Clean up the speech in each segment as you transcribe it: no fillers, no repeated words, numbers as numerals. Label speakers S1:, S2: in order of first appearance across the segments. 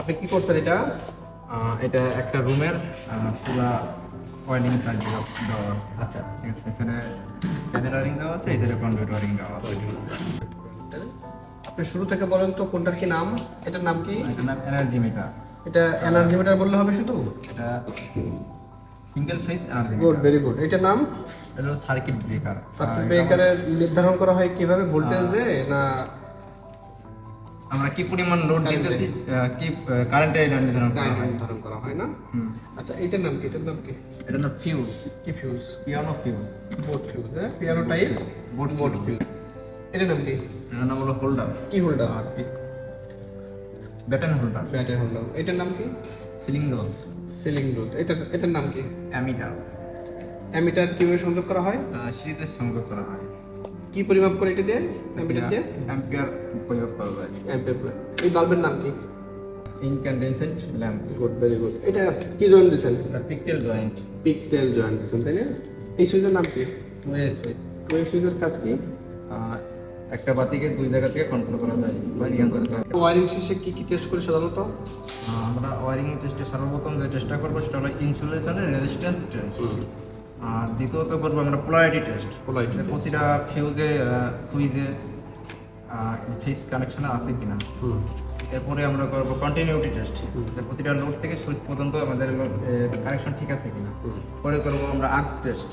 S1: আপনি কি করছেন এটা?
S2: এটা একটা রুমের পুরা ওয়ারিং কাজ দেওয়া আছে।
S1: আচ্ছা,
S2: ঠিক আছে, এখানে চ্যানেল ওয়ারিং দেওয়া আছে, এই সাইডে কনভার্ট ওয়ারিং দেওয়া আছে।
S1: আপনি শুরু থেকে বলেন তো কোনটার কি নাম? এটার নাম কি?
S2: এটার নাম এনার্জি মিটার।
S1: এটা এনার্জি মিটার বললে হবে শুধু?
S2: এটা single phase energy
S1: good,
S2: meter.
S1: Very good. এটার নাম
S2: এটা হলো সার্কিট ব্রেকার।
S1: সার্কিট ব্রেকারের নির্ধারণ করা হয় কিভাবে? ভোল্টেজে না
S2: আমরা কি পরিমাণ লোড দিতেছি, কি কারেন্টে এটা নির্ধারণ করা হয়।
S1: নির্ধারণ করা হয় না?
S2: হুম।
S1: আচ্ছা, এটার নাম কি? এটার নাম কি?
S2: এটা হলো ফিউজ,
S1: কি fuse?
S2: Piano fuse,
S1: board fuse, হ্যাঁ, piano type
S2: board
S1: board
S2: fuse.
S1: Fuse. এটার নাম কি?
S2: এটার নাম হলো হোল্ডার,
S1: কি holder?
S2: Batten holder.
S1: Battery holder. এটার নাম কি?
S2: Ceiling rose,
S1: ceiling road. এটার নাম কি?
S2: অ্যামিটার।
S1: অ্যামিটার কিভাবে সংযোগ করা হয়?
S2: সিরিজে সংযোগ করা হয়।
S1: কি পরিমাপ করে এটা দিয়ে? অ্যামিটার দিয়ে
S2: অ্যাম্পিয়ার পরিমাপ করা যায়।
S1: অ্যাম্পিয়ার। এই বাল্বের নাম কি?
S2: Incandescent lamp.
S1: Good, very good. এটা কি জয়েন্ট দিছেন?
S2: এটা পিকটেল জয়েন্ট,
S1: পিকটেল জয়েন্ট দিছেন, তাই না? এই সুইচের নাম কি?
S2: ওয়েস সুইচ।
S1: ওই সুইচের কাজ কি?
S2: একটা বাতিকে দুই জায়গা থেকে কন্ট্রোল করা যায় বা নিয়ন্ত্রণ করা যায়।
S1: ওয়ারিং শেষে কি কি টেস্ট করে সাধারণত?
S2: আমরা ওয়ারিং টেস্টে সর্বপ্রথম যে চেষ্টা করবো সেটা হলো ইনসুলেশনের রেজিস্ট্যান্স টেস্ট। আর দ্বিতীয়ত করবো আমরা পোলারিটি টেস্ট।
S1: Polarity test।
S2: প্রতিটা ফিউজে সুইচে ফেস কানেকশন আছে কিনা। এরপরে আমরা করবো কন্টিনিউটি টেস্ট, প্রতিটা লোড থেকে সুইচ পর্যন্ত আমাদের কানেকশন ঠিক আছে কিনা। পরে করবো আমরা আর্থ টেস্ট,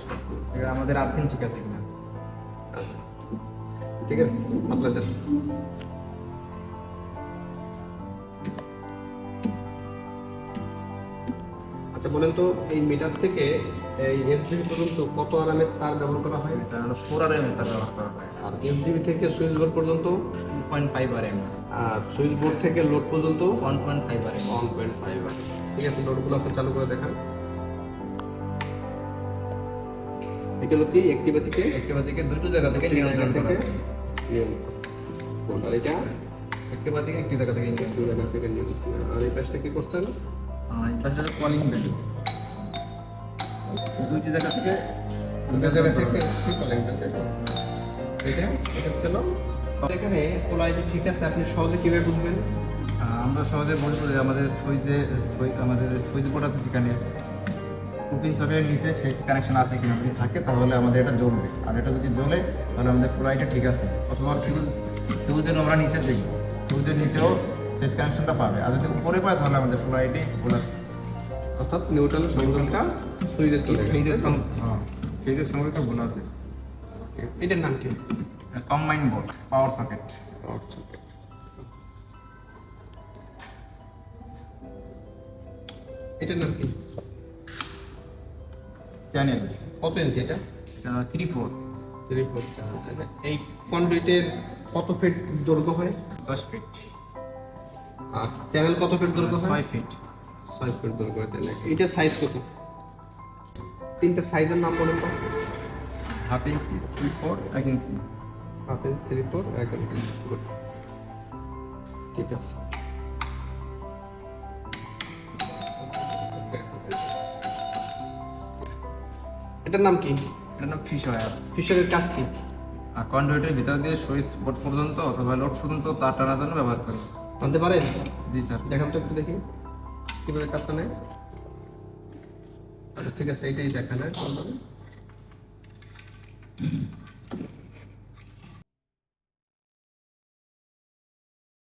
S2: আমাদের আর্থিং ঠিক আছে কিনা।
S1: আচ্ছা, ঠিক আছে। Supply test. আচ্ছা, বলেন তো এই মিটার থেকে এই এসডিবি পর্যন্ত কত আরএমএর তার ব্যবহার করা হয়?
S2: এটা হলো 4 তার ব্যবহার করা হয়।
S1: আর এসডিবি থেকে সুইচ বোর্ড পর্যন্ত?
S2: 2.5 RM।
S1: আর সুইচ বোর্ড থেকে লোড পর্যন্ত?
S2: 1.5 RM।
S1: 1.5 আর। ঠিক আছে, লোডগুলো আপনি চালু করে দেখান। এগুলো কি একটি বাতিকে
S2: একটিবাতিকে দুটো জায়গা থেকে নিয়ন্ত্রণ করা হয়।
S1: আর এটা
S2: একটিবাতিকে একটি জায়গা থেকে নিয়ন্ত্রণ।
S1: দুই জায়গা থেকে নিয়ন্ত্রণ। আর এই পাশটা কি করছেন?
S2: এই পাশে হলো কলিং বেল, দুইটি জায়গা থেকে
S1: দুই জায়গা থেকে কি করেন? এটা এটা ছিল। এখানে পোলারিটি ঠিক আছে, আপনি সহজে কিভাবে বুঝবেন?
S2: আমরা সহজে বুঝবো যে আমাদের আমাদের সুইচ বোর্ড আছে, সেখানে কুপিং সকেটের নিচে ফেস কানেকশন আছে কিনা। যদি থাকে তাহলে আমাদের এটা জ্বলবে, আর এটা যদি জ্বলে তাহলে আমাদের পোলারিটি ঠিক আছে। অথবা ফিউজের আমরা নিচে দেখব, ফিউজের নিচেও ফেস কানেকশনটা পাবে। আর যদি উপরে পায় তাহলে আমাদের পোলারিটি ভুল আছে।
S1: অর্থাৎ নিউট্রাল সংযোগটা সুইচে চলে গেছে।
S2: ফেজের সংযোগটা ভুল আছে।
S1: এটার নাম কি?
S2: কম্বাইন বোর্ড, পাওয়ার সকেট।
S1: এটার নাম কি?
S2: চ্যানেল
S1: কত ইঞ্চি এটা?
S2: 3/4,
S1: 3/4 চ্যানেল। এই কন্ডুইটের কত ফিট দৈর্ঘ্য হয়?
S2: 10 ফিট।
S1: আর চ্যানেল কত ফিট দৈর্ঘ্য হয়?
S2: 6 ফিট।
S1: 6 ফিট দৈর্ঘ্য হয়। তাহলে এটার সাইজ কত? তিনটা সাইজের নাম বলুন তো।
S2: হাফ ইঞ্চি, 3/4, 1 ইঞ্চি।
S1: হাফ ইঞ্চ, 3/4, 1 ইঞ্চি। Good. ঠিক আছে। এটার নাম কি?
S2: এটা নাম ফিশ ওয়্যার।
S1: ফিশারের কাজ কি?
S2: আর কন্ডুইটের ভিতর দিয়ে সুইচ বোর্ড পর্যন্ত অথবা লোড পর্যন্ত তার টানার জন্য ব্যবহার করি।
S1: জানতে পারেন?
S2: জি স্যার।
S1: দেখান তো একটু দেখি কিভাবে কাজ টানে। আচ্ছা, ঠিক আছে, এইটাই দেখান।